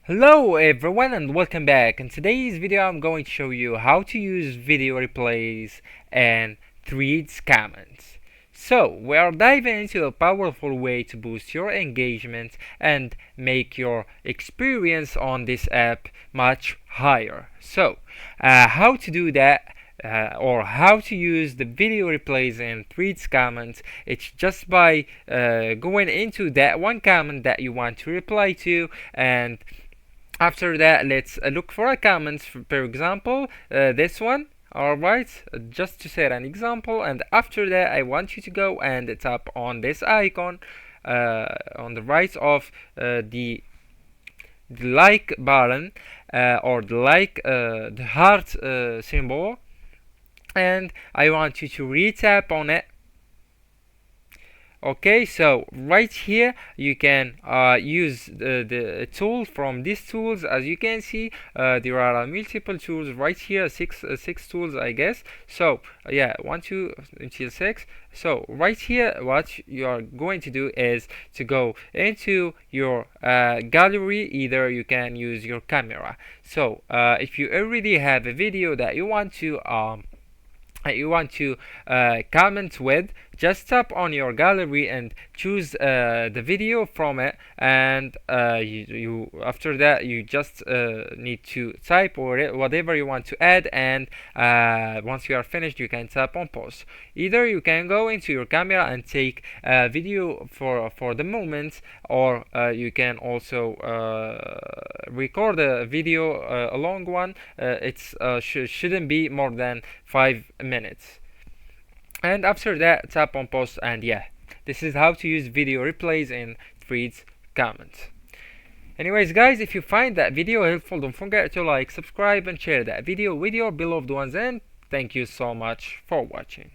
Hello everyone and welcome back. In today's video I'm going to show you how to use video replays and threads comments. So we are diving into a powerful way to boost your engagement and make your experience on this app much higher. So how to do that, or how to use the video replays and threads comments. It's just by going into that one comment that you want to reply to, and after that let's look for a comment. For example, this one. Alright, just to set an example, and after that I want you to go and tap on this icon on the right of the like button, or the heart symbol, and I want you to re-tap on it. Okay, so right here you can use the tool from these tools. As you can see, there are multiple tools right here, six tools I guess. So yeah, 1 2 until 6. So right here what you are going to do is to go into your gallery. Either you can use your camera. So if you already have a video that you want to comment with, just tap on your gallery and choose the video from it, and you after that you just need to type or whatever you want to add, and once you are finished you can tap on pause. Either you can go into your camera and take a video for the moment, or you can also record a video, a long one. It's shouldn't be more than 5 minutes, and after that tap on pause. And yeah, this is how to use video replays in threads comments. Anyways guys, if you find that video helpful, don't forget to like, subscribe and share that video with your beloved ones, and thank you so much for watching.